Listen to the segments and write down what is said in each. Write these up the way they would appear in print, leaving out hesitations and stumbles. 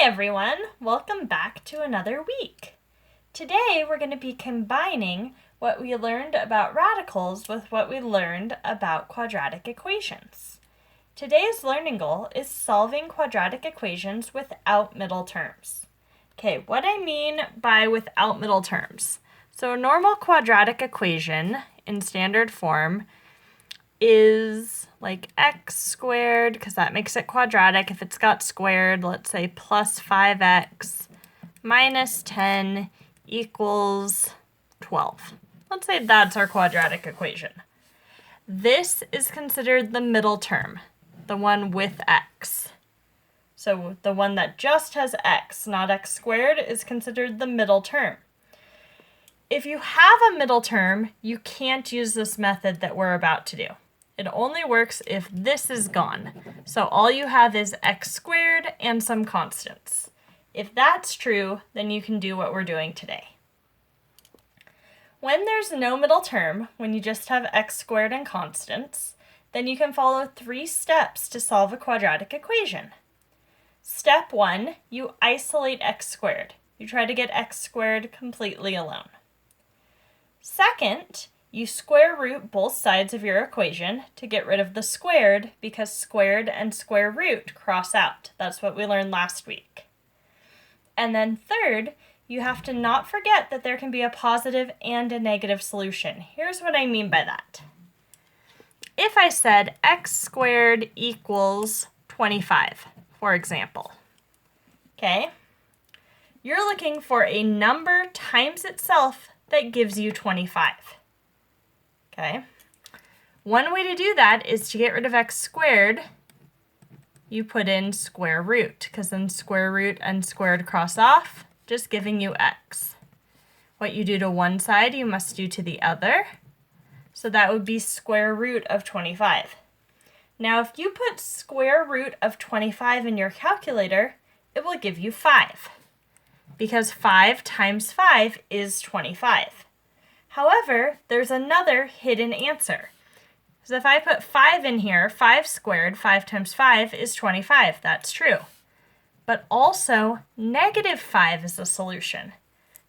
everyone, welcome back to another week. Today we're going to be combining what we learned about radicals with what we learned about quadratic equations. Today's learning goal is solving quadratic equations without middle terms. Okay, what I mean by without middle terms. So a normal quadratic equation in standard form is like x squared, because that makes it quadratic. If it's got squared, let's say plus 5x minus 10 equals 12. Let's say that's our quadratic equation. This is considered the middle term, the one with x. So the one that just has x, not x squared, is considered the middle term. If you have a middle term, you can't use this method that we're about to do. It only works if this is gone. So all you have is x squared and some constants. If that's true, then you can do what we're doing today. When there's no middle term, when you just have x squared and constants, then you can follow 3 steps to solve a quadratic equation. Step 1, you isolate x squared. You try to get x squared completely alone. Second, you square root both sides of your equation to get rid of the squared because squared and square root cross out. That's what we learned last week. And then third, you have to not forget that there can be a positive and a negative solution. Here's what I mean by that. If I said x squared equals 25, for example, okay, you're looking for a number times itself that gives you 25. Okay, one way to do that is to get rid of x squared, you put in square root, because then square root and squared cross off, just giving you x. What you do to one side, you must do to the other. So that would be square root of 25. Now, if you put square root of 25 in your calculator, it will give you 5, because 5 times 5 is 25. However, there's another hidden answer. So if I put 5 in here, 5 squared, 5 times 5 is 25. That's true. But also, negative 5 is a solution.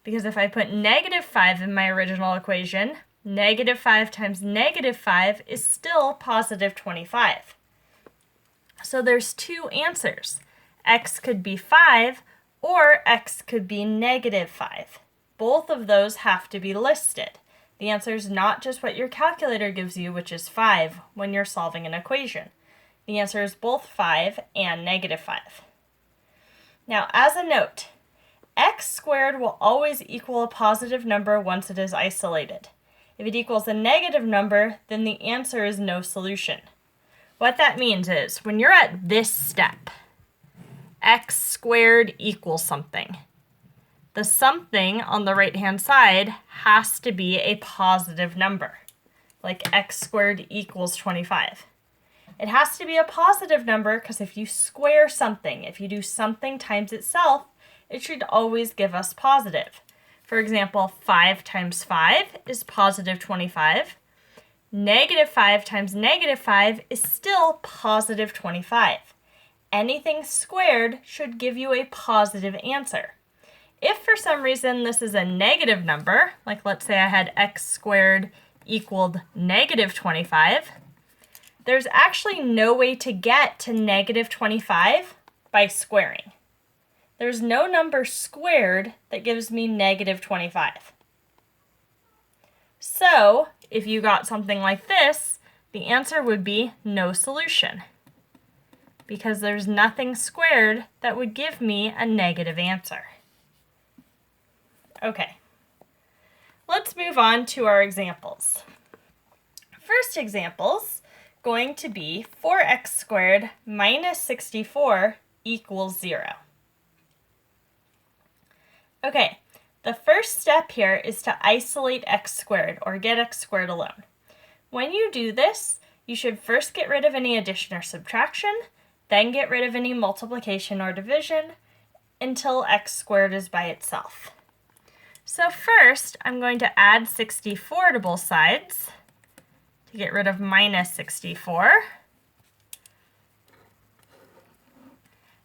Because if I put negative 5 in my original equation, negative 5 times negative 5 is still positive 25. So there's 2 answers. X could be 5, or x could be negative 5. Both of those have to be listed. The answer is not just what your calculator gives you, which is 5, when you're solving an equation. The answer is both 5 and negative 5. Now, as a note, x squared will always equal a positive number once it is isolated. If it equals a negative number, then the answer is no solution. What that means is, when you're at this step, x squared equals something. The something on the right-hand side has to be a positive number, like x squared equals 25. It has to be a positive number because if you square something, if you do something times itself, it should always give us positive. For example, 5 times 5 is positive 25. Negative 5 times negative 5 is still positive 25. Anything squared should give you a positive answer. If for some reason this is a negative number, like let's say I had x squared equaled negative 25, there's actually no way to get to negative 25 by squaring. There's no number squared that gives me negative 25. So, if you got something like this, the answer would be no solution, because there's nothing squared that would give me a negative answer. Okay, let's move on to our examples. First example's going to be 4x squared minus 64 equals 0. Okay, the first step here is to isolate x squared, or get x squared alone. When you do this, you should first get rid of any addition or subtraction, then get rid of any multiplication or division, until x squared is by itself. So first, I'm going to add 64 to both sides to get rid of minus 64.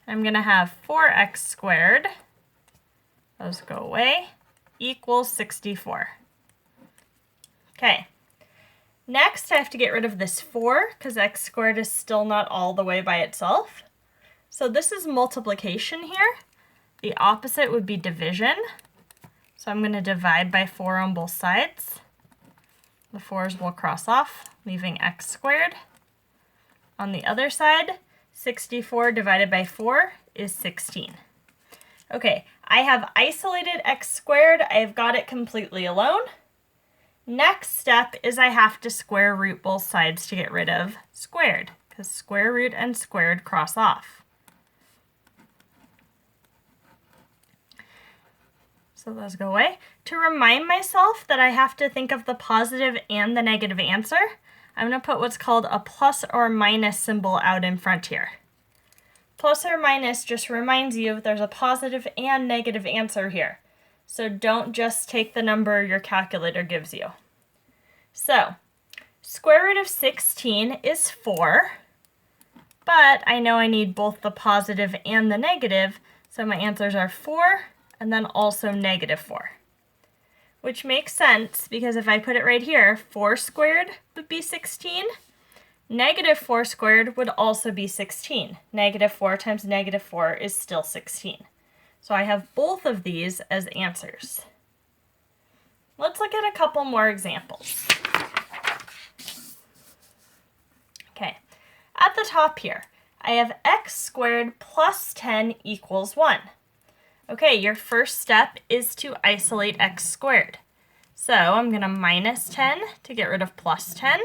I'm going to have 4x squared, those go away, equals 64. Okay, next I have to get rid of this 4 because x squared is still not all the way by itself. So this is multiplication here. The opposite would be division. So I'm going to divide by 4 on both sides. The 4's will cross off, leaving x squared. On the other side, 64 divided by 4 is 16. Okay, I have isolated x squared. I've got it completely alone. Next step is I have to square root both sides to get rid of squared, because square root and squared cross off. So those go away. To remind myself that I have to think of the positive and the negative answer, I'm going to put what's called a plus or minus symbol out in front here. Plus or minus just reminds you there's a positive and negative answer here. So don't just take the number your calculator gives you. So, square root of 16 is 4, but I know I need both the positive and the negative, so my answers are 4 and then also negative 4. Which makes sense because if I put it right here, 4 squared would be 16. Negative 4 squared would also be 16. Negative 4 times negative 4 is still 16. So I have both of these as answers. Let's look at a couple more examples. Okay, at the top here, I have x squared plus 10 equals 1. Okay, your first step is to isolate x squared. So I'm going to minus 10 to get rid of plus 10.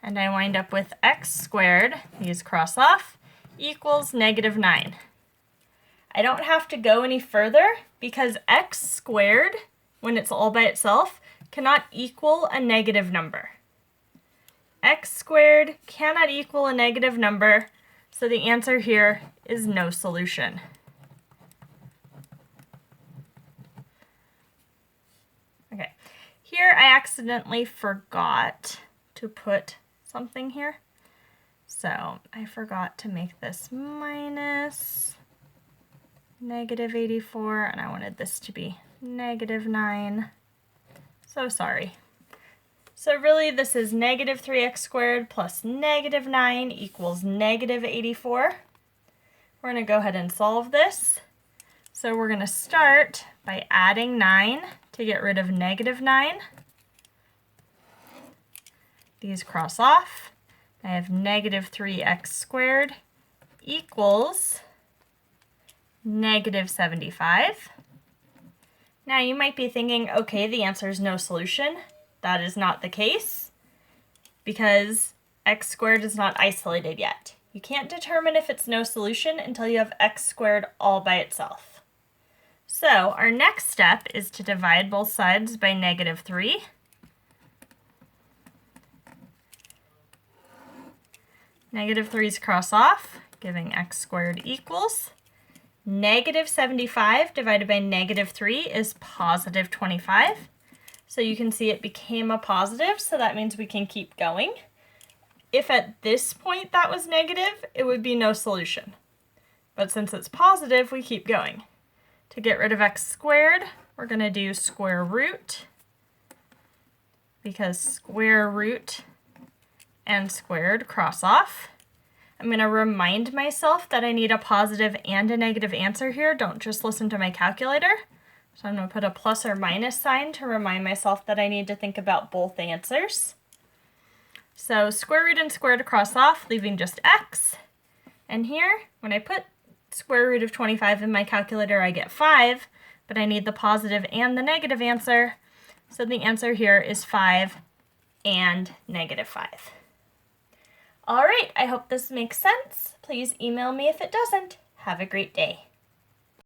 And I wind up with x squared, these cross off, equals negative 9. I don't have to go any further because x squared, when it's all by itself, cannot equal a negative number. X squared cannot equal a negative number, so the answer here is no solution. Okay, here I accidentally forgot to put something here. So I forgot to make this minus negative 84, and I wanted this to be negative 9. So sorry. So really this is negative 3x squared plus negative 9 equals negative 84. We're going to go ahead and solve this. So we're going to start by adding 9 to get rid of negative 9. These cross off. I have negative 3x squared equals negative 75. Now you might be thinking, okay, the answer is no solution. That is not the case because x squared is not isolated yet. You can't determine if it's no solution until you have x squared all by itself. So our next step is to divide both sides by negative 3. Negative 3's cross off, giving x squared equals negative 75 divided by negative 3 is positive 25. So you can see it became a positive, so that means we can keep going. If at this point that was negative, it would be no solution. But since it's positive, we keep going. To get rid of x squared, we're going to do square root, because square root and squared cross off. I'm going to remind myself that I need a positive and a negative answer here. Don't just listen to my calculator. So I'm going to put a plus or minus sign to remind myself that I need to think about both answers. So square root and squared cross off, leaving just x. And here, when I put square root of 25 in my calculator, I get 5, but I need the positive and the negative answer. So the answer here is 5 and negative 5. All right, I hope this makes sense. Please email me if it doesn't. Have a great day.